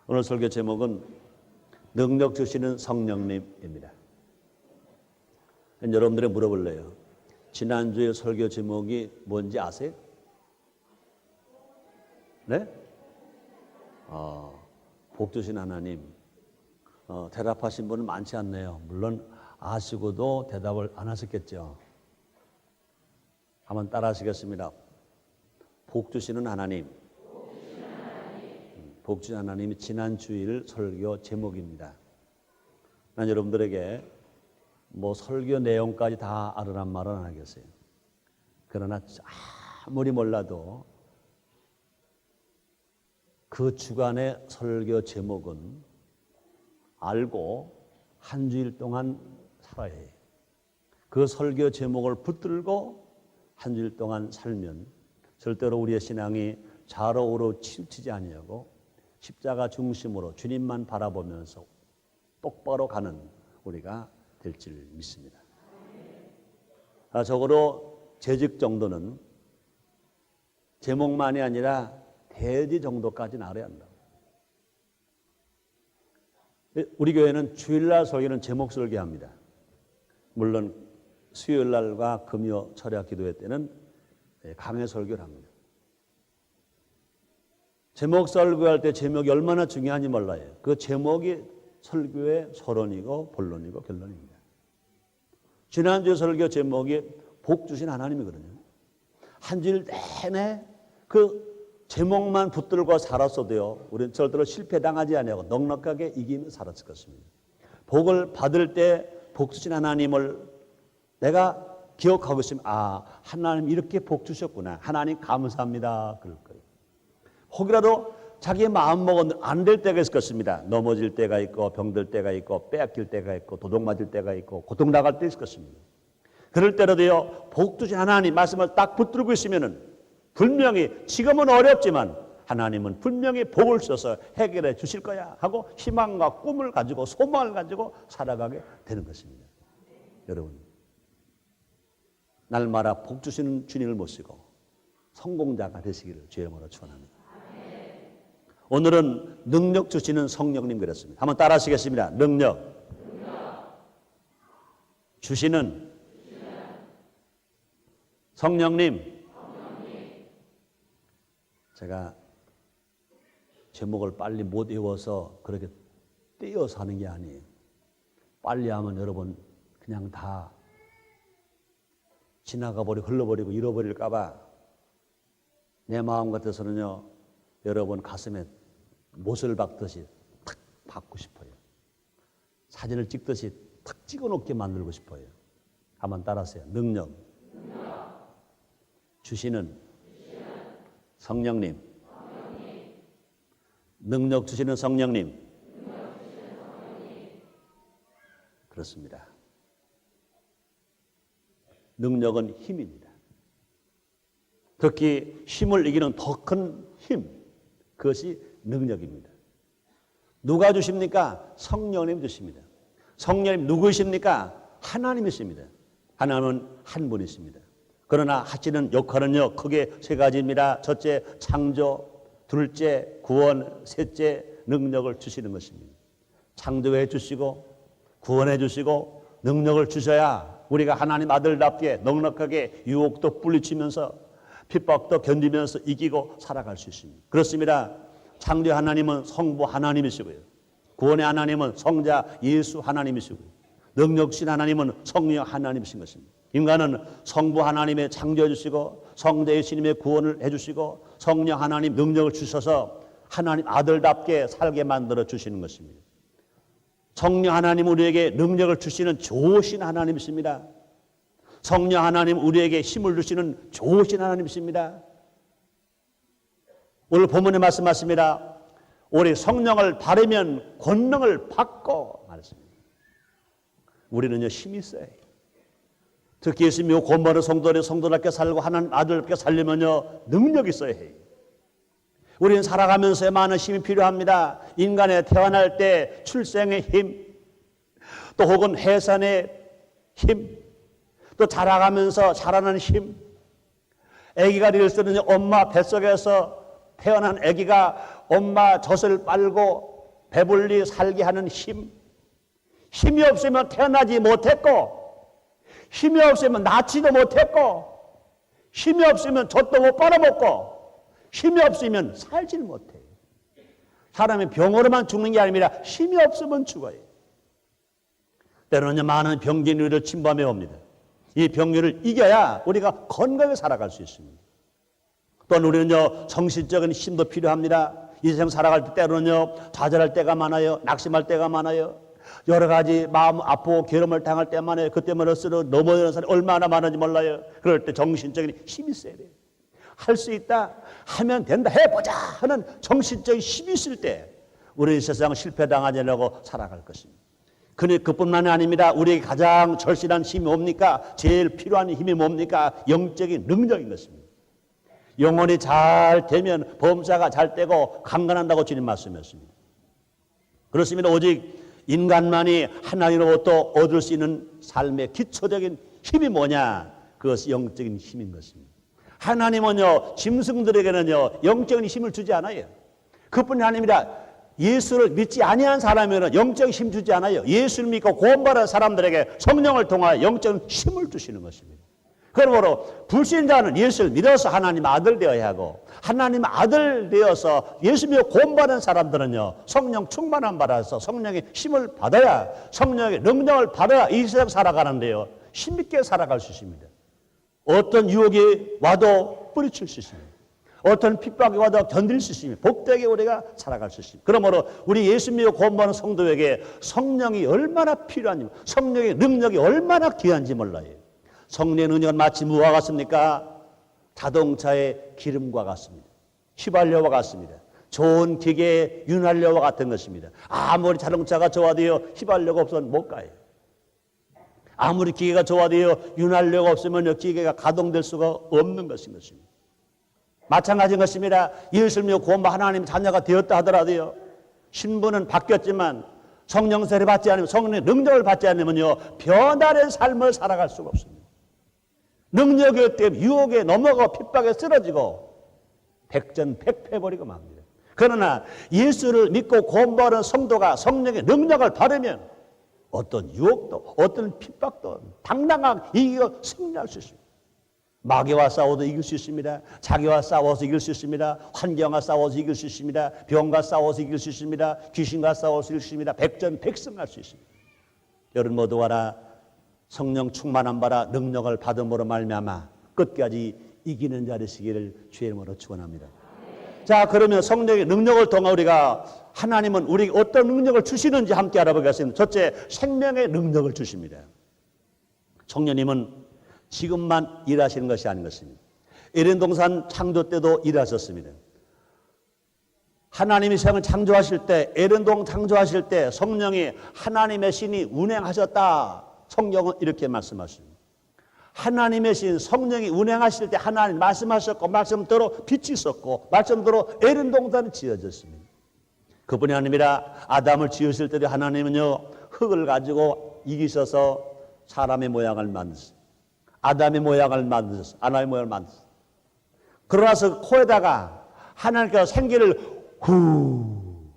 오늘 설교 제목은 능력 주시는 성령님입니다. 여러분들이 물어볼래요. 지난주에 설교 제목이 뭔지 아세요? 네? 복 주신 하나님. 대답하신 분은 많지 않네요. 물론 아시고도 대답을 안 하셨겠죠. 한번 따라 하시겠습니다. 복 주시는 하나님. 복 주신 하나님이 지난 주일 설교 제목입니다. 난 여러분들에게 설교 내용까지 다 알으란 말은 안 하겠어요. 그러나 아무리 몰라도 그 주간의 설교 제목은 알고 한 주일 동안 살아야 해요. 그 설교 제목을 붙들고 한 주일 동안 살면 절대로 우리의 신앙이 좌로우로 치우치지 아니하고 십자가 중심으로 주님만 바라보면서 똑바로 가는 우리가 될 줄 믿습니다. 적어도 재직 정도는 제목만이 아니라 대지 정도까지는 알아야 한다. 우리 교회는 주일날 설교는 제목 설교합니다. 물론 수요일날과 금요 철야 기도회 때는 강해 설교를 합니다. 제목 설교할 때 제목이 얼마나 중요한지 몰라요. 그 제목이 설교의 서론이고 본론이고 결론입니다. 지난주 설교 제목이 복 주신 하나님이거든요. 한 주일 내내 그 제목만 붙들고 살았어도요, 우리는 절대로 실패당하지 아니하고 넉넉하게 이기며 살았을 것입니다. 복을 받을 때 복 주신 하나님을 내가 기억하고 있으면 하나님 이렇게 복 주셨구나. 하나님 감사합니다. 그럴 거예요. 혹이라도 자기의 마음먹은 안 될 때가 있을 것입니다. 넘어질 때가 있고 병들 때가 있고 빼앗길 때가 있고 도둑맞을 때가 있고 고통당할 때 있을 것입니다. 그럴 때라도요, 복 주신 하나님 말씀을 딱 붙들고 있으면은 분명히 지금은 어렵지만 하나님은 분명히 복을 주셔서 해결해 주실 거야 하고 희망과 꿈을 가지고 소망을 가지고 살아가게 되는 것입니다. 여러분, 날마다 복 주시는 주님을 모시고 성공자가 되시기를 주의 이름으로 축원합니다. 오늘은 능력 주시는 성령님 그랬습니다. 한번 따라 하시겠습니다. 능력 주시는 성령님. 제가 제목을 빨리 못 외워서 그렇게 떼어서 하는 게 아니에요. 빨리 하면 여러분 그냥 다 지나가 버리고 흘러버리고 잃어버릴까 봐 내 마음 같아서는요, 여러분 가슴에 못을 박듯이 탁 박고 싶어요. 사진을 찍듯이 탁 찍어놓게 만들고 싶어요. 한번 따라하세요. 능력 주시는 성령님. 능력 주시는 성령님. 그렇습니다. 능력은 힘입니다. 특히 힘을 이기는 더 큰 힘, 그것이 능력입니다. 누가 주십니까? 성령님 주십니다. 성령님 누구이십니까? 하나님이십니다. 하나님은 한 분이십니다. 그러나 하시는 역할은요, 크게 세 가지입니다. 첫째, 창조. 둘째, 구원. 셋째, 능력을 주시는 것입니다. 창조해 주시고 구원해 주시고 능력을 주셔야 우리가 하나님 아들답게 넉넉하게 유혹도 뿌리치면서 핍박도 견디면서 이기고 살아갈 수 있습니다. 그렇습니다. 창조 하나님은 성부 하나님이시고요, 구원의 하나님은 성자 예수 하나님이시고요, 능력 주신 하나님은 성령 하나님이신 것입니다. 인간은 성부 하나님의 창조해 주시고 성자 예수님의 구원을 해주시고 성령 하나님 능력을 주셔서 하나님 아들답게 살게 만들어 주시는 것입니다. 성령 하나님 우리에게 능력을 주시는 좋으신 하나님이십니다. 성령 하나님 우리에게 힘을 주시는 좋으신 하나님이십니다. 오늘 본문에 말씀하십니다. 우리 성령을 바르면 권능을 받고 말했습니다. 우리는요, 힘이 있어요. 특히 예수님이 권모는 성도답게 살고 하나님 아들답게 살려면요, 능력이 있어야 해요. 우리는 살아가면서 많은 힘이 필요합니다. 인간에 태어날 때 출생의 힘, 또 혹은 해산의 힘, 또 자라가면서 자라는 힘, 아기가 될 때는 엄마 뱃속에서 태어난 아기가 엄마 젖을 빨고 배불리 살게 하는 힘. 힘이 없으면 태어나지 못했고, 힘이 없으면 낳지도 못했고, 힘이 없으면 젖도 못 빨아먹고, 힘이 없으면 살지를 못해요. 사람이 병으로만 죽는 게 아니라 힘이 없으면 죽어요. 때로는 많은 병균이 우리를 침범해 옵니다. 이 병균을 이겨야 우리가 건강하게 살아갈 수 있습니다. 또는 우리는요, 정신적인 힘도 필요합니다. 이 세상 살아갈 때 때로는요, 좌절할 때가 많아요. 낙심할 때가 많아요. 여러 가지 마음 아프고 괴로움을 당할 때 많아요. 그때마다 스스로 넘어지는 사람이 얼마나 많은지 몰라요. 그럴 때 정신적인 힘이 있어야 돼요. 할 수 있다, 하면 된다, 해보자 하는 정신적인 힘이 있을 때 우리 세상 실패당하지 않으려고 살아갈 것입니다. 그뿐만이 아닙니다. 우리에게 가장 절실한 힘이 뭡니까? 제일 필요한 힘이 뭡니까? 영적인 능력인 것입니다. 영혼이 잘 되면 범사가 잘 되고 강건한다고 주님 말씀하셨습니다. 그렇습니다. 오직 인간만이 하나님으로부터 얻을 수 있는 삶의 기초적인 힘이 뭐냐? 그것이 영적인 힘인 것입니다. 하나님은요, 짐승들에게는요, 영적인 힘을 주지 않아요. 그뿐이 아닙니다. 예수를 믿지 아니한 사람에게는 영적인 힘 주지 않아요. 예수를 믿고 구원받은 사람들에게 성령을 통하여 영적인 힘을 주시는 것입니다. 그러므로 불신자는 예수를 믿어서 하나님 아들 되어야 하고, 하나님 아들 되어서 예수 믿고 구원받은 사람들은요, 성령 충만함 받아서 성령의 힘을 받아야, 성령의 능력을 받아야 이 세상 살아가는데요, 힘있게 살아갈 수 있습니다. 어떤 유혹이 와도 뿌리칠 수 있습니다. 어떤 핍박이 와도 견딜 수 있습니다. 복되게 우리가 살아갈 수 있습니다. 그러므로 우리 예수 믿고 구원받은 성도에게 성령이 얼마나 필요한지, 성령의 능력이 얼마나 귀한지 몰라요. 성령의 능력은 마치 무엇과 같습니까? 자동차의 기름과 같습니다. 휘발유와 같습니다. 좋은 기계의 윤활유와 같은 것입니다. 아무리 자동차가 좋아도요, 휘발유가 없으면 못 가요. 아무리 기계가 좋아도요, 윤활유가 없으면 기계가 가동될 수가 없는 것인 것입니다. 마찬가지인 것입니다. 예수를 믿고 구원받은 하나님 자녀가 되었다 하더라도요, 신분은 바뀌었지만 성령 세례 받지 않으면, 성령의 능력을 받지 않으면요, 변화된 삶을 살아갈 수가 없습니다. 능력에 때문에 유혹에 넘어가고 핍박에 쓰러지고 백전백패버리고 맙니다. 그러나 예수를 믿고 구원받은 성도가 성령의 능력을 받으면 어떤 유혹도 어떤 핍박도 당당하게 이기고 승리할 수 있습니다. 마귀와 싸워도 이길 수 있습니다. 자기와 싸워서 이길 수 있습니다. 환경과 싸워서 이길 수 있습니다. 병과 싸워서 이길 수 있습니다. 귀신과 싸워서 이길 수 있습니다. 백전백승할 수 있습니다. 여러분 모두 와라. 성령 충만한 바라 능력을 받음으로 말미암아 끝까지 이기는 자 되시기를 주의 이름으로 축원합니다. 자, 그러면 성령의 능력을 통해 우리가, 하나님은 우리에게 어떤 능력을 주시는지 함께 알아보겠습니다. 첫째, 생명의 능력을 주십니다. 성령님은 지금만 일하시는 것이 아닌 것입니다. 에덴 동산 창조 때도 일하셨습니다. 하나님이 세상을 창조하실 때, 에덴 동산 창조하실 때 성령이 하나님의 신이 운행하셨다. 성경은 이렇게 말씀하십니다. 하나님의 신 성령이 운행하실 때 하나님 말씀하셨고, 말씀대로 빛이 있었고, 말씀대로 에덴 동산이 지어졌습니다. 그뿐이 아니라 아담을 지으실 때도 하나님은요, 흙을 가지고 이기셔서 사람의 모양을 만드셨어요. 아담의 모양을 만드셨어요. 아담의 모양을 만드셨어요. 그러나서 코에다가 하나님께서 생기를 후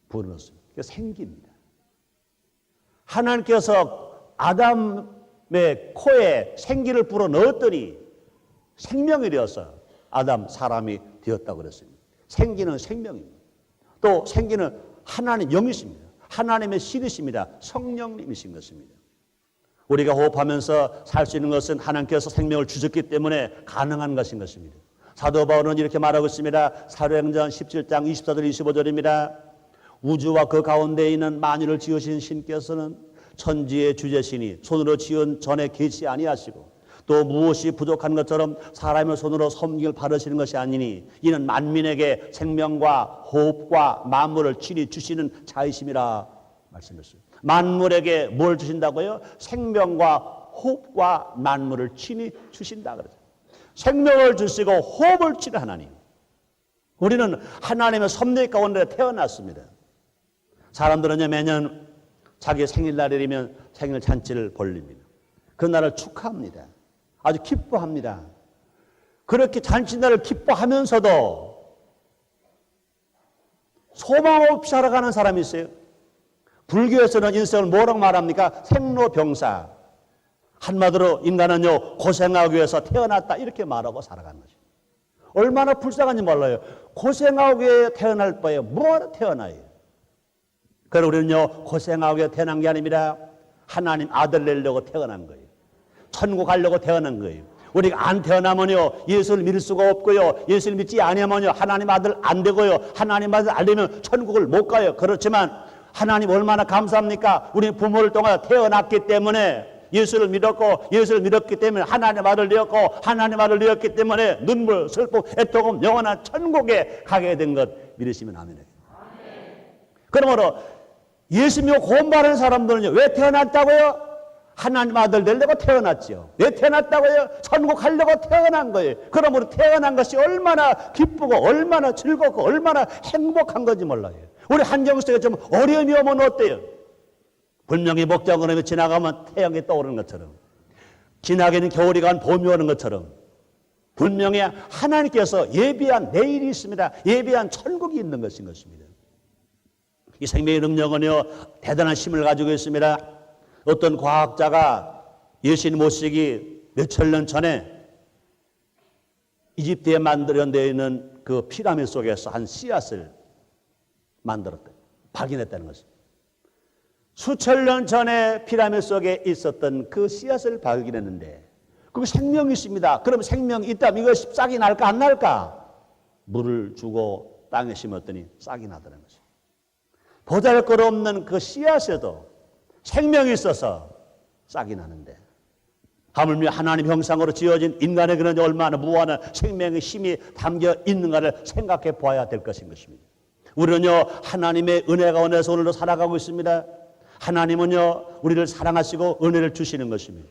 불어넣었어요. 그게 생기입니다. 하나님께서 아담의 코에 생기를 불어 넣었더니 생명이 되어서 아담 사람이 되었다고 그랬습니다. 생기는 생명입니다. 또 생기는 하나님 영이십니다. 하나님의 신이십니다. 성령님이신 것입니다. 우리가 호흡하면서 살 수 있는 것은 하나님께서 생명을 주셨기 때문에 가능한 것인 것입니다. 사도 바울은 이렇게 말하고 있습니다. 사도행전 17장 24절 25절입니다. 우주와 그 가운데 있는 만유를 지으신 신께서는 천지의 주제시니 손으로 지은 전에 계시 아니하시고 또 무엇이 부족한 것처럼 사람의 손으로 섬김을 바르시는 것이 아니니 이는 만민에게 생명과 호흡과 만물을 친히 주시는 자이심이라 말씀했어요. 만물에게 뭘 주신다고요? 생명과 호흡과 만물을 친히 주신다 그랬어요. 생명을 주시고 호흡을 주는 하나님. 우리는 하나님의 섭리 가운데 태어났습니다. 사람들은요, 매년 자기 생일날이면 생일 잔치를 벌립니다. 그날을 축하합니다. 아주 기뻐합니다. 그렇게 잔치날을 기뻐하면서도 소망 없이 살아가는 사람이 있어요. 불교에서는 인생을 뭐라고 말합니까? 생로병사. 한마디로 인간은요, 고생하기 위해서 태어났다 이렇게 말하고 살아가는 거죠. 얼마나 불쌍한지 몰라요. 고생하기 위해 태어날 바에 뭐하러 태어나요? 그럼 우리는요, 고생하기 위해 태어난 게 아닙니다. 하나님 아들 내려고 태어난 거예요. 천국 가려고 태어난 거예요. 우리가 안 태어나면요, 예수를 믿을 수가 없고요, 예수를 믿지 아니하면요, 하나님 아들 안 되고요, 하나님 아들 안 되면 천국을 못 가요. 그렇지만 하나님 얼마나 감사합니까? 우리 부모를 통해 태어났기 때문에 예수를 믿었고, 예수를 믿었기 때문에 하나님 아들 되었고, 하나님 아들 되었기 때문에 눈물, 슬픔, 애통음, 영원한 천국에 가게 된 것 믿으시면 아멘. 그러므로 예수 믿고 구원받은 사람들은요, 왜 태어났다고요? 하나님 아들 되려고 태어났죠. 왜 태어났다고요? 천국 가려고 태어난 거예요. 그러므로 태어난 것이 얼마나 기쁘고 얼마나 즐겁고 얼마나 행복한 건지 몰라요. 우리 한경 속에 좀 어려움이 오면 어때요? 분명히 목장그름이 지나가면 태양이 떠오르는 것처럼, 지나가는 겨울이 간 봄이 오는 것처럼 분명히 하나님께서 예비한 내일이 있습니다. 예비한 천국이 있는 것인 것입니다. 이 생명의 능력은요, 대단한 힘을 가지고 있습니다. 어떤 과학자가 예수님 모시기 몇천 년 전에 이집트에 만들어져 있는 그 피라미드 속에서 한 씨앗을 만들었다, 발견했다는 것입니다. 수천 년 전에 피라미드 속에 있었던 그 씨앗을 발견했는데 그 생명이 있습니다. 그럼 생명이 있다면 이것이 싹이 날까 안 날까? 물을 주고 땅에 심었더니 싹이 나더라는 것입니다. 보잘것없는 그 씨앗에도 생명이 있어서 싹이 나는데, 하물며 하나님 형상으로 지어진 인간에게는 얼마나 무한한 생명의 힘이 담겨 있는가를 생각해 보아야 될 것인 것입니다. 우리는요, 하나님의 은혜가 원해서 오늘도 살아가고 있습니다. 하나님은요, 우리를 사랑하시고 은혜를 주시는 것입니다.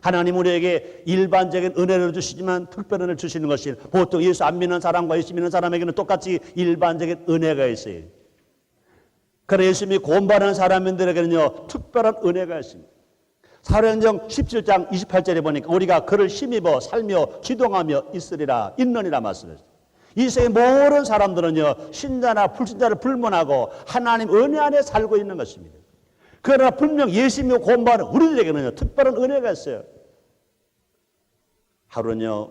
하나님 우리에게 일반적인 은혜를 주시지만 특별한 은혜를 주시는 것이, 보통 예수 안 믿는 사람과 예수 믿는 사람에게는 똑같이 일반적인 은혜가 있어요. 그래서 예수 믿고 구원받은 사람들에게는요, 특별한 은혜가 있습니다. 사도행전 17장 28절에 보니까 우리가 그를 힘입어 살며 기동하며 있느니라 말씀했어요. 이 세상의 모든 사람들은요, 신자나 불신자를 불문하고 하나님 은혜 안에 살고 있는 것입니다. 그러나 분명 예수 믿고 구원받은 우리들에게는요, 특별한 은혜가 있어요. 하루는요,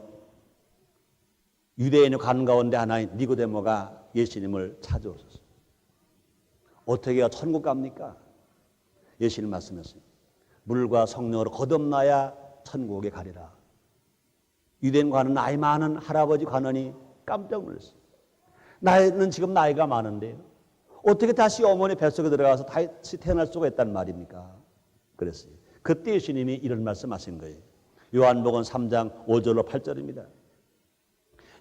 유대인의 관 가운데 하나인 니고데모가 예수님을 찾아오셨어요. 어떻게 천국 갑니까? 예수님 말씀하셨어요. 물과 성령으로 거듭나야 천국에 가리라. 유대인 관은 나이 많은 할아버지 관원이 깜짝 놀랐어요. 나이는 지금 나이가 많은데요, 어떻게 다시 어머니 뱃속에 들어가서 다시 태어날 수가 있단 말입니까? 그랬어요. 그때 예수님이 이런 말씀하신 거예요. 요한복음 3장 5절로 8절입니다.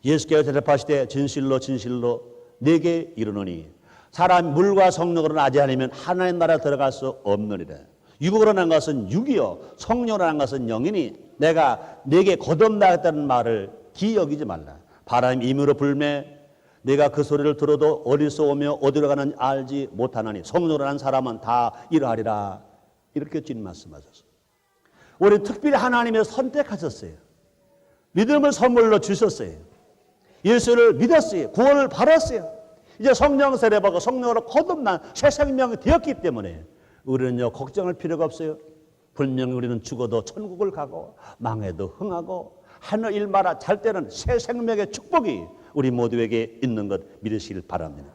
예수께서 대답하시되 진실로 진실로 네게 이르노니 사람이 물과 성령으로 나지 않으면 하나님 나라에 들어갈 수 없느니라. 육으로 난 것은 육이요 성령으로 난 것은 영이니 내가 네게 거듭나겠다는 말을 기여기지 말라. 바람이 임으로 불매 내가 그 소리를 들어도 어디서 오며 어디로 가는지 알지 못하나니 성령으로 난 사람은 다 이러하리라. 이렇게 주님 말씀하셨어요. 우리 특별히 하나님이 선택하셨어요. 믿음을 선물로 주셨어요. 예수를 믿었어요. 구원을 받았어요. 이제 성령 세례받고 성령으로 거듭난 새 생명이 되었기 때문에 우리는요, 걱정할 필요가 없어요. 분명히 우리는 죽어도 천국을 가고 망해도 흥하고 하늘 일마다 잘 때는 새 생명의 축복이 우리 모두에게 있는 것 믿으시길 바랍니다.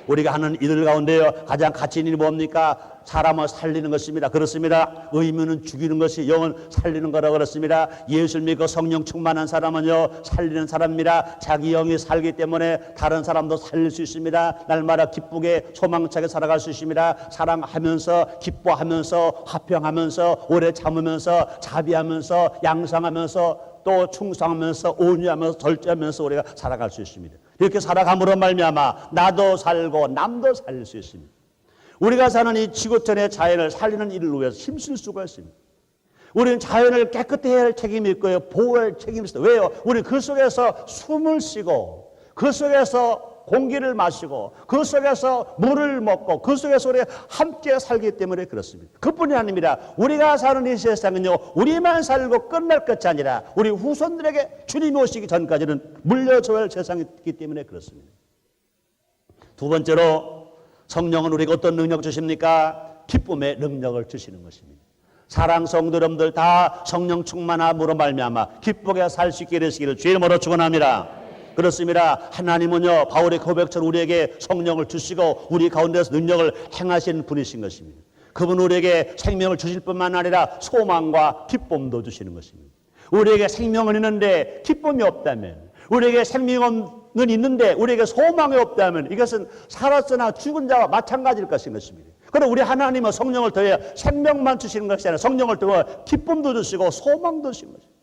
우리가 하는 일들 가운데요, 가장 가치 있는 일이 뭡니까? 사람을 살리는 것입니다. 그렇습니다. 의무는 죽이는 것이 영을 살리는 거라고 그렇습니다. 예수를 믿고 성령 충만한 사람은요, 살리는 사람입니다. 자기 영이 살기 때문에 다른 사람도 살릴 수 있습니다. 날마다 기쁘게 소망차게 살아갈 수 있습니다. 사랑하면서 기뻐하면서 화평하면서 오래 참으면서 자비하면서 양상하면서 또 충성하면서 온유하면서 절제하면서 우리가 살아갈 수 있습니다. 이렇게 살아감으로 말미암아 나도 살고 남도 살릴 수 있습니다. 우리가 사는 이 지구촌의 자연을 살리는 일을 위해서 힘쓸 수가 있습니다. 우리는 자연을 깨끗이 해야 할 책임이 있고요, 보호할 책임이 있어요. 왜요? 우리는 그 속에서 숨을 쉬고 그 속에서 공기를 마시고 그 속에서 물을 먹고 그 속에서 우리가 함께 살기 때문에 그렇습니다. 그뿐이 아닙니다. 우리가 사는 이 세상은요, 우리만 살고 끝날 것이 아니라 우리 후손들에게 주님이 오시기 전까지는 물려줘야 할 세상이기 때문에 그렇습니다. 두 번째로 성령은 우리에게 어떤 능력 주십니까? 기쁨의 능력을 주시는 것입니다. 사랑 성도 여러분들 다 성령 충만함으로 말미암아 기쁘게 살 수 있게 되시기를 주의 이름으로 축원합니다. 그렇습니다. 하나님은요 바울의 고백처럼 우리에게 성령을 주시고 우리 가운데서 능력을 행하시는 분이신 것입니다. 그분 우리에게 생명을 주실 뿐만 아니라 소망과 기쁨도 주시는 것입니다. 우리에게 생명은 있는데 기쁨이 없다면, 우리에게 생명은 있는데 우리에게 소망이 없다면 이것은 살았으나 죽은 자와 마찬가지일 것입니다. 그럼 우리 하나님은 성령을 더해 생명만 주시는 것이 아니라 성령을 더해 기쁨도 주시고 소망도 주시는 것입니다.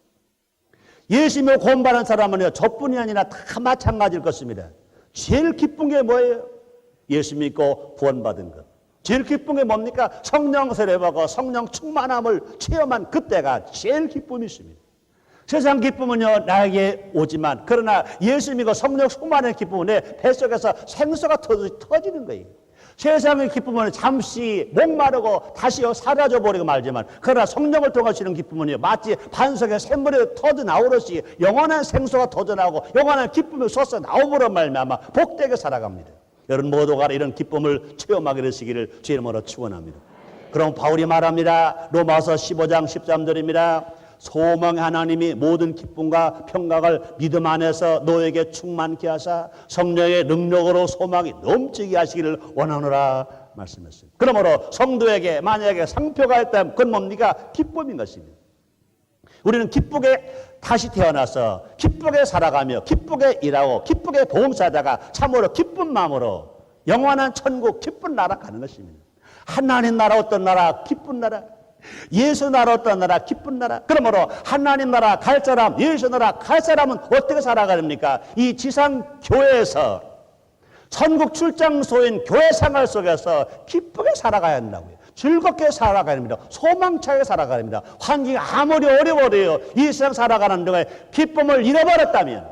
예수 믿고 구원받은 사람은요 저뿐이 아니라 다 마찬가지일 것입니다. 제일 기쁜 게 뭐예요? 예수 믿고 구원받은 것. 제일 기쁜 게 뭡니까? 성령 세례받고 성령 충만함을 체험한 그때가 제일 기쁨이 있습니다. 세상 기쁨은요 나에게 오지만, 그러나 예수 믿고 성령 충만한 기쁨은 내 뱃속에서 생수가 터지는 거예요. 세상의 기쁨은 잠시 목마르고 다시 사라져버리고 말지만, 그러나 성령을 통하시는 기쁨은요 마치 반석에 샘물이 터져 나오듯이 영원한 생수가 터져 나오고 영원한 기쁨이 솟아 나오므로 말미암아 복되게 살아갑니다. 여러분 모두가 이런 기쁨을 체험하게 되시기를 주의 이름으로 축원합니다. 그럼 바울이 말합니다. 로마서 15장 13절입니다. 소망의 하나님이 모든 기쁨과 평강을 믿음 안에서 너에게 충만케 하사 성령의 능력으로 소망이 넘치게 하시기를 원하노라 말씀했습니다. 그러므로 성도에게 만약에 상표가 있다면 그건 뭡니까? 기쁨인 것입니다. 우리는 기쁘게 다시 태어나서 기쁘게 살아가며 기쁘게 일하고 기쁘게 봉사하다가 참으로 기쁜 마음으로 영원한 천국 기쁜 나라 가는 것입니다. 하나님 나라 어떤 나라? 기쁜 나라. 예수 나라 어떤 나라? 기쁜 나라. 그러므로 하나님 나라 갈 사람, 예수 나라 갈 사람은 어떻게 살아가렵니까? 이 지상 교회에서 천국 출장소인 교회 생활 속에서 기쁘게 살아가야 한다고요. 즐겁게 살아가야 합니다. 소망차게 살아가야 합니다. 환경이 아무리 어려워도요 이 세상 살아가는 동안에 기쁨을 잃어버렸다면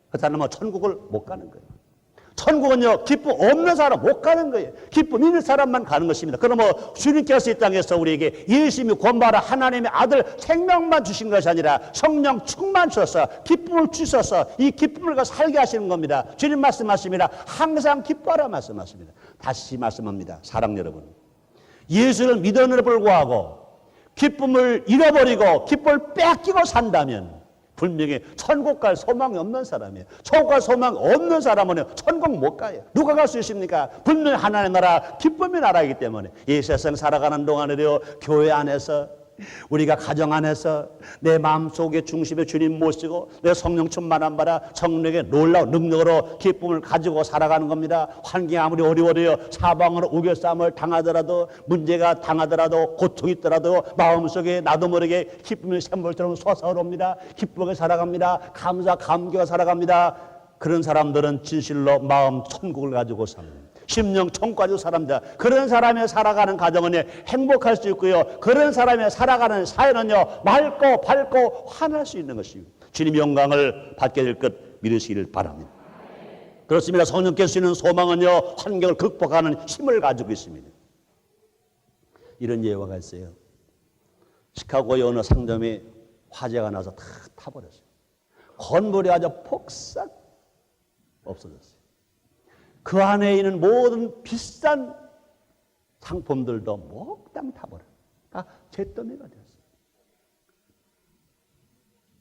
그 사람은 천국을 못 가는 거예요. 천국은요 기쁨 없는 사람 못 가는 거예요. 기쁨 있는 사람만 가는 것입니다. 그러면 주님께서 이 땅에서 우리에게 예수님이 구원받아 하나님의 아들 생명만 주신 것이 아니라 성령 충만 주셔서 기쁨을 주셔서 이 기쁨을 가지고 살게 하시는 겁니다. 주님 말씀하십니다. 항상 기뻐하라 말씀하십니다. 다시 말씀합니다. 사랑 여러분, 예수를 믿음으로 불구하고 기쁨을 잃어버리고 기쁨을 뺏기고 산다면 분명히 천국 갈 소망이 없는 사람이에요. 천국 갈 소망이 없는 사람은 천국 못 가요. 누가 갈 수 있습니까? 분명히 하나님의 나라, 기쁨의 나라이기 때문에 이 세상 살아가는 동안에도 교회 안에서, 우리가 가정 안에서 내 마음속에 중심에 주님 모시고 내 성령 충만함 받아 성령의 놀라운 능력으로 기쁨을 가지고 살아가는 겁니다. 환경이 아무리 어려워도요 사방으로 우겨싸움을 당하더라도, 문제가 당하더라도, 고통이 있더라도 마음속에 나도 모르게 기쁨의 샘물처럼 솟아오릅니다. 기쁘게 살아갑니다. 감격에 살아갑니다. 그런 사람들은 진실로 마음 천국을 가지고 삽니다. 심령 천국 가지고 사람들, 그런 사람이 살아가는 가정은 행복할 수 있고요, 그런 사람이 살아가는 사회는요 맑고 밝고 환할 수 있는 것입니다. 주님 영광을 받게 될 것 믿으시기를 바랍니다. 그렇습니다. 성령께서 주시는 소망은요 환경을 극복하는 힘을 가지고 있습니다. 이런 예화가 있어요. 시카고의 어느 상점에 화재가 나서 다 타버렸어요. 건물이 아주 폭삭 없어졌어요. 그 안에 있는 모든 비싼 상품들도 몽땅 타버려. 다 잿더미가 되었어요.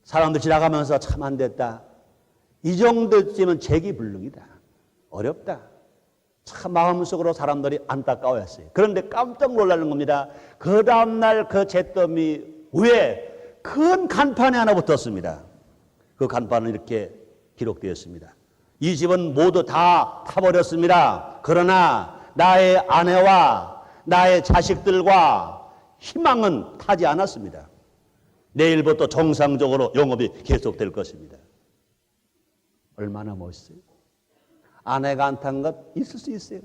사람들 지나가면서 참 안 됐다. 이 정도쯤은 재기불능이다. 어렵다. 참 마음속으로 사람들이 안타까워했어요. 그런데 깜짝 놀라는 겁니다. 그 다음날 그 잿더미 위에 큰 간판이 하나 붙었습니다. 그 간판은 이렇게 기록되었습니다. 이 집은 모두 다 타버렸습니다. 그러나 나의 아내와 나의 자식들과 희망은 타지 않았습니다. 내일부터 정상적으로 영업이 계속될 것입니다. 얼마나 멋있어요. 아내가 안 탄 것 있을 수 있어요.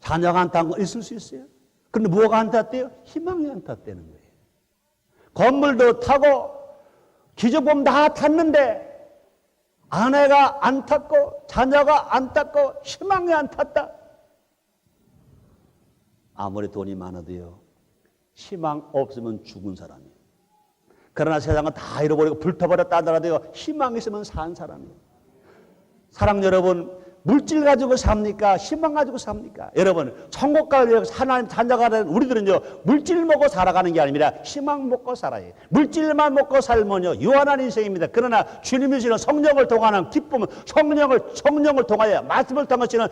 자녀가 안 탄 것 있을 수 있어요. 그런데 뭐가 안 탔대요? 희망이 안 탔다는 거예요. 건물도 타고 기저보험 다 탔는데 아내가 안 탔고 자녀가 안 탔고 희망이 안 탔다. 아무리 돈이 많아도요 희망 없으면 죽은 사람이에요. 그러나 세상은 다 잃어버리고 불타버렸다 하더라도요 희망이 있으면 산 사람이에요. 사랑 여러분, 물질 가지고 삽니까? 희망 가지고 삽니까? 여러분, 천국 가기 위해서 하나님 자녀가 된 우리들은요, 물질 먹고 살아가는 게 아니라 희망 먹고 살아요. 물질만 먹고 살면요, 유한한 인생입니다. 그러나 주님이 주시는 성령을 통하는 기쁨은 성령을 통하여 말씀을 통하시는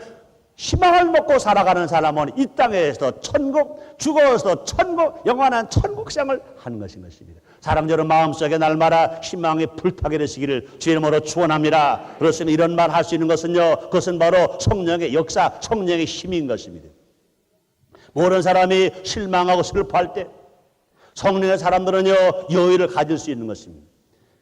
희망을 먹고 살아가는 사람은 이 땅에서 천국, 죽어서 천국, 영원한 천국 생을 하는 것입니다. 사람들은 마음속에 날마다 희망이 불타게 되시기를 주의 이름으로 축원합니다. 그렇습니다. 이런 말 할 수 있는 것은요, 그것은 바로 성령의 역사, 성령의 힘인 것입니다. 모든 사람이 실망하고 슬퍼할 때 성령의 사람들은요, 여유를 가질 수 있는 것입니다.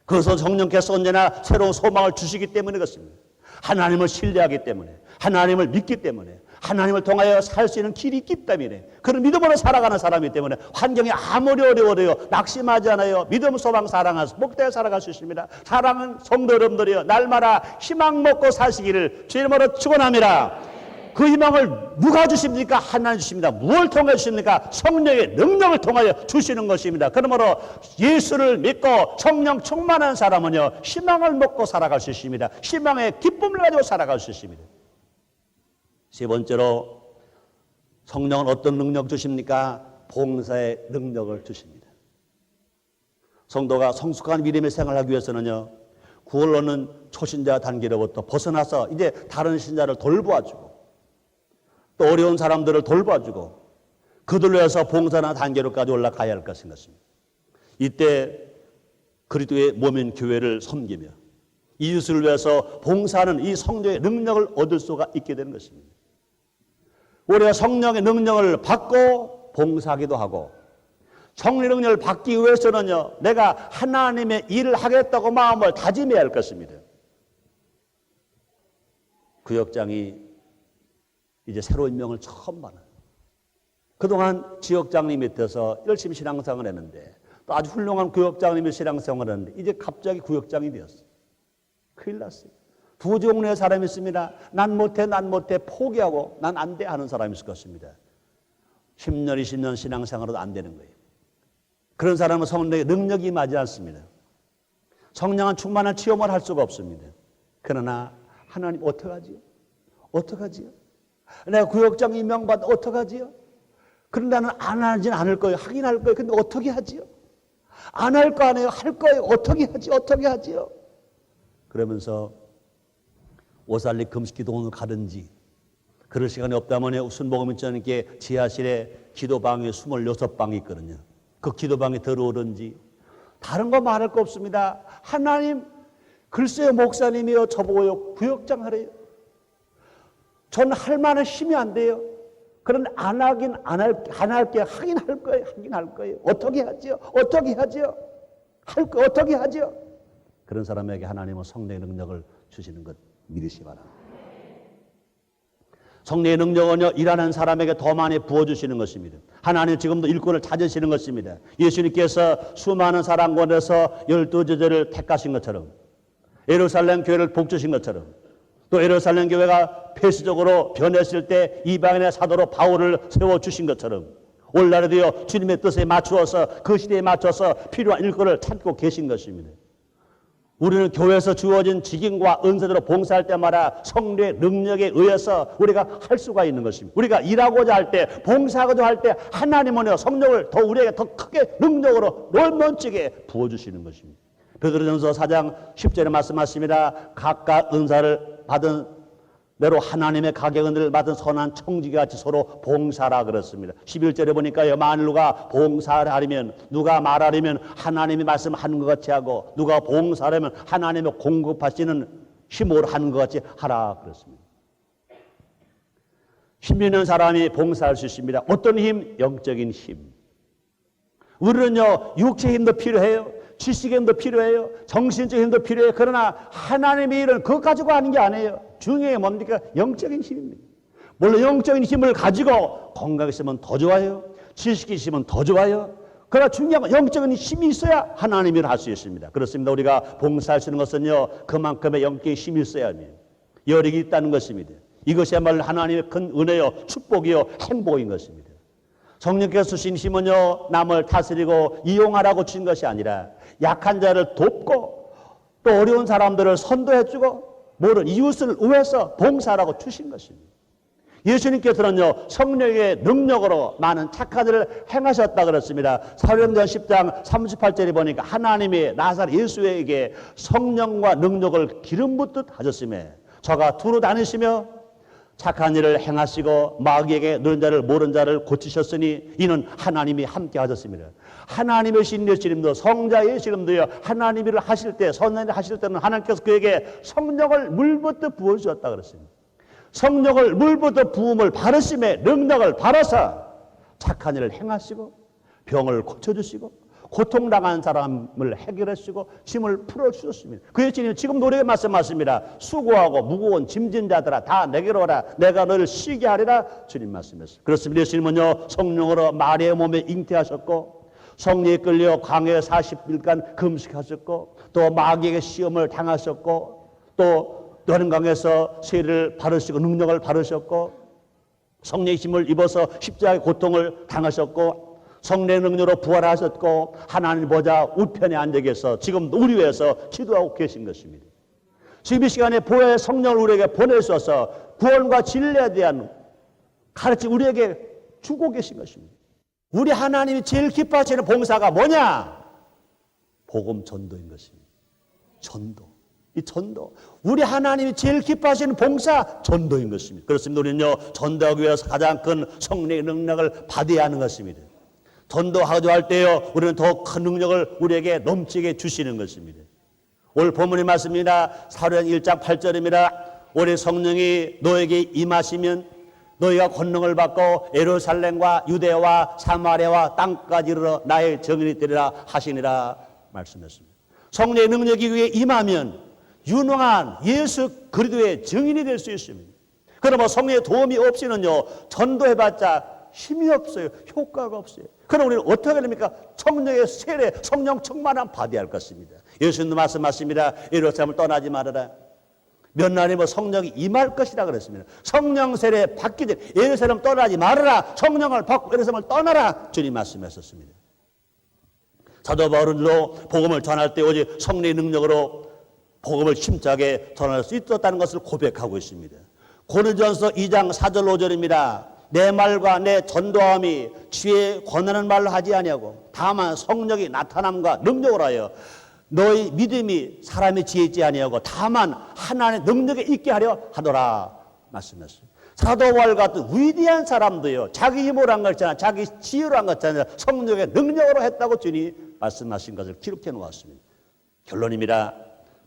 그것은 성령께서 언제나 새로운 소망을 주시기 때문에 그렇습니다. 하나님을 신뢰하기 때문에, 하나님을 믿기 때문에, 하나님을 통하여 살 수 있는 길이 있기 때문에, 그런 믿음으로 살아가는 사람이기 때문에 하환경이 아무리 어려워도요, 낙심하지 않아요. 믿음, 소망, 사랑하서 복되게 살아갈 수 있습니다. 사랑하는 성도 여러분들이요, 날마다 희망 먹고 사시기를 주의 이름으로 축원합니다. 그 희망을 누가 주십니까? 하나님 주십니다. 무엇을 통해 주십니까? 성령의 능력을 통하여 주시는 것입니다. 그러므로 예수를 믿고 성령 충만한 사람은요, 희망을 먹고 살아갈 수 있습니다. 희망의 기쁨을 가지고 살아갈 수 있습니다. 세 번째로, 성령은 어떤 능력 주십니까? 봉사의 능력을 주십니다. 성도가 성숙한 믿음의 생활을 하기 위해서는요, 구원을 얻는 초신자 단계로부터 벗어나서 이제 다른 신자를 돌보아주고, 또 어려운 사람들을 돌봐주고 그들을 위해서 봉사나 단계로까지 올라가야 할 것인 것입니다. 이때 그리스도의 몸인 교회를 섬기며 이웃을 위해서 봉사하는 이 성령의 능력을 얻을 수가 있게 되는 것입니다. 우리가 성령의 능력을 받고 봉사하기도 하고, 성령의 능력을 받기 위해서는요, 내가 하나님의 일을 하겠다고 마음을 다짐해야 할 것입니다. 구역장이 이제 새로운 명을 처음 받아요. 그동안 지역장님 밑에서 열심히 신앙생활을 했는데, 또 아주 훌륭한 구역장님이 신앙생활을 했는데, 이제 갑자기 구역장이 되었어요. 큰일 났어요. 두 종류의 사람이 있습니다. 난 못해 포기하고 난 안 돼 하는 사람이 있을 것입니다. 10년, 20년 신앙생활도 안 되는 거예요. 그런 사람은 성령의 능력이 임하지 않습니다. 성령은 충만한 체험을 할 수가 없습니다. 그러나 하나님 어떡하지요? 어떡하지요? 내가 구역장 임명받아 어떡하지요? 그런데 나는 안 하진 않을 거예요. 하긴 할 거예요. 근데 어떻게 하지요? 안 할 거 아니에요. 할 거예요. 어떻게 하지? 어떻게 하지요? 그러면서 오살리 금식기도원을 가든지, 그럴 시간이 없다면 순복음인자님께 지하실에 기도방에 26방이 있거든요. 그 기도방에 들어오든지, 다른 거 말할 거 없습니다. 하나님, 글쎄요, 목사님이요, 저보고요, 구역장 하래요. 전 할 만한 힘이 안 돼요. 그런데 안 할게요. 하긴 할 거예요. 어떻게 하지요? 어떻게 하지요? 어떻게 하지요? 그런 사람에게 하나님은 성령의 능력을 주시는 것 믿으시 바랍니다. 성령의 능력은요, 일하는 사람에게 더 많이 부어주시는 것입니다. 하나님 지금도 일꾼을 찾으시는 것입니다. 예수님께서 수많은 사람 가운데서 12제자를 택하신 것처럼, 예루살렘 교회를 복주신 것처럼, 또 예루살렘 교회가 폐쇄적으로 변했을 때 이방인의 사도로 바울을 세워주신 것처럼, 오늘날에도요, 주님의 뜻에 맞추어서, 그 시대에 맞춰서 필요한 일꾼을 찾고 계신 것입니다. 우리는 교회에서 주어진 직임과 은사대로 봉사할 때마다 성령의 능력에 의해서 우리가 할 수가 있는 것입니다. 우리가 일하고자 할 때, 봉사하고자 할 때 하나님은요, 성령을 더 우리에게 더 크게 능력으로 넓먼지게 부어주시는 것입니다. 베드로전서 4장 10절에 말씀하십니다. 각각 은사를 받은 대로 하나님의 각의 은혜를 받은 선한 청지기같이 서로 봉사라 그랬습니다. 11절에 보니까요, 만일 누가 봉사를 하려면, 누가 말하려면 하나님이 말씀하는 것 같이 하고, 누가 봉사하려면 하나님의 공급하시는 힘으로 하는 것 같이 하라 그랬습니다. 힘 있는 사람이 봉사할 수 있습니다. 어떤 힘? 영적인 힘. 우리는요, 육체의 힘도 필요해요. 지식의 힘도 필요해요. 정신적인 힘도 필요해요. 그러나 하나님의 일은 그것 가지고 하는 게 아니에요. 중요한 게 뭡니까? 영적인 힘입니다. 물론 영적인 힘을 가지고 건강이 있으면 더 좋아요. 지식이 있으면 더 좋아요. 그러나 중요한 건 영적인 힘이 있어야 하나님의 일을 할 수 있습니다. 그렇습니다. 우리가 봉사할 수 있는 것은요, 그만큼의 영적인 힘이 있어야 합니다. 여력이 있다는 것입니다. 이것이야말로 하나님의 큰 은혜요, 축복이요, 행복인 것입니다. 성령께서 주신 힘은요, 남을 다스리고 이용하라고 주신 것이 아니라 약한 자를 돕고, 또 어려운 사람들을 선도해주고, 모든 이웃을 위해서 봉사라고 주신 것입니다. 예수님께서는요, 성령의 능력으로 많은 착한 일을 행하셨다 그랬습니다. 사도행전 10장 38절에 보니까 하나님이 나사렛 예수에게 성령과 능력을 기름 붓듯 하셨음에 저가 두루 다니시며 착한 일을 행하시고 마귀에게 누른 자를 모른 자를 고치셨으니 이는 하나님이 함께 하셨습니다. 하나님의 신 예수님도 성자 예수님도요, 하나님 일을 하실 때, 선한 하실 때는 하나님께서 그에게 성령을 물붓듯 부어주셨다 그랬습니다. 성령을 물부터 부음을 바르심에 능력을 받아서 착한 일을 행하시고 병을 고쳐주시고 고통당한 사람을 해결하시고 짐을 풀어주셨습니다. 그 예수님은 지금도 우리에게 말씀하십니다. 수고하고 무거운 짐진 자들아 다 내게로 오라. 내가 너를 쉬게 하리라. 주님 말씀했습니다. 그렇습니다. 예수님은요, 성령으로 마리아의 몸에 잉태하셨고 성령에 끌려 광야에 40일간 금식하셨고 또 마귀에게 시험을 당하셨고 또 여름강에서 세례를 받으시고 능력을 받으셨고 성령의 힘을 입어서 십자가의 고통을 당하셨고 성령의 능력으로 부활하셨고 하나님 보좌 우편에 앉아 계셔서 지금 우리 위해서 기도하고 계신 것입니다. 지금 이 시간에 보혜의 성령을 우리에게 보내셔서 구원과 진리에 대한 가르침 우리에게 주고 계신 것입니다. 우리 하나님이 제일 기뻐하시는 봉사가 뭐냐? 복음 전도인 것입니다. 전도. 이 전도, 우리 하나님이 제일 기뻐하시는 봉사 전도인 것입니다. 그렇습니다. 우리는요, 전도하기 위해서 가장 큰 성령의 능력을 받아야 하는 것입니다. 전도하고자 할 때요, 우리는 더 큰 능력을 우리에게 넘치게 주시는 것입니다. 오늘 본문의 말씀입니다. 사도행 1장 8절입니다. 우리 성령이 너에게 임하시면 너희가 권능을 받고 예루살렘과 유대와 사마리아와 땅까지 이르러 나의 증인이 되리라 하시니라 말씀했습니다. 성령의 능력이 위에 임하면 유능한 예수 그리스도의 증인이 될 수 있습니다. 그러면 성령의 도움이 없이는요, 전도해봤자 힘이 없어요. 효과가 없어요. 그럼 우리는 어떻게 됩니까? 성령의 세례, 성령 충만함 받아야 할 것입니다. 예수님도 말씀하십니다. 예루살렘을 떠나지 말아라. 몇 날이면 성령이 임할 것이라 그랬습니다. 성령 세례 받기 전에 예루살렘 떠나지 말아라. 성령을 받고 예루살렘을 떠나라. 주님 말씀하셨습니다. 사도 바울도 복음을 전할 때 오직 성령의 능력으로 복음을 힘차게 전할 수 있었다는 것을 고백하고 있습니다. 고린도전서 2장 4절 5절입니다. 내 말과 내 전도함이 지혜에 권하는 말로 하지 아니하고 다만 성령이 나타남과 능력을 하여 너희 믿음이 사람의 지혜 있지 아니하고 다만 하나님의 능력에 있게 하려 하더라 말씀했습니다. 사도 바울 같은 위대한 사람도요, 자기 힘으로 한 것이 아니라 자기 지혜로 한 것이 아니라 성령의 능력으로 했다고 주님 말씀하신 것을 기록해 놓았습니다. 결론입니다.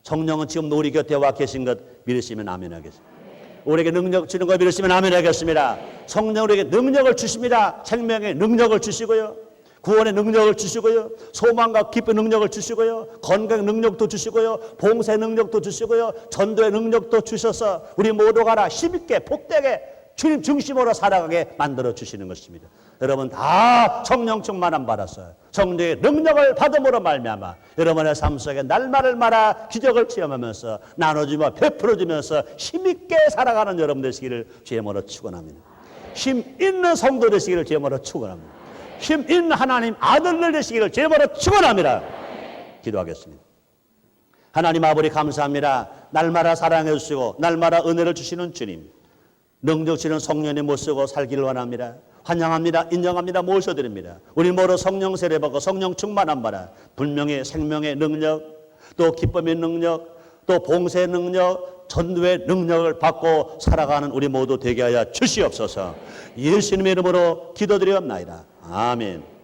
성령은 지금 우리 곁에 와 계신 것 믿으시면 아멘 하겠습니다. 우리에게 능력 주는 거 믿으시면 아멘 하겠습니다. 성령 우리에게 능력을 주십니다. 생명의 능력을 주시고요. 구원의 능력을 주시고요. 소망과 기쁨의 능력을 주시고요. 건강의 능력도 주시고요. 봉사의 능력도 주시고요. 전도의 능력도 주셔서 우리 모두가 다 힘있게 복되게 주님 중심으로 살아가게 만들어 주시는 것입니다. 여러분 다 성령 충만함 받았어요. 성령의 능력을 받음으로 말미암아 여러분의 삶 속에 날마다 기적을 체험하면서 나눠주며 베풀어주면서 힘있게 살아가는 여러분 되시기를 주의 이름으로 축원합니다. 힘 있는 성도 되시기를 주의 이름으로 축원합니다. 힘 있는 하나님 아들들 되시기를 주의 이름으로 축원합니다. 기도하겠습니다. 하나님 아버지 감사합니다. 날마다 사랑해 주시고 날마다 은혜를 주시는 주님, 능력 주시는 성령의 모습으로 살기를 원합니다. 환영합니다. 인정합니다. 모셔드립니다. 우리 모두 성령 세례받고 성령 충만함 받아 분명히 생명의 능력, 또 기쁨의 능력, 또 봉사의 능력, 전도의 능력을 받고 살아가는 우리 모두 되게 하여 주시옵소서. 예수님의 이름으로 기도드리옵나이다. 아멘.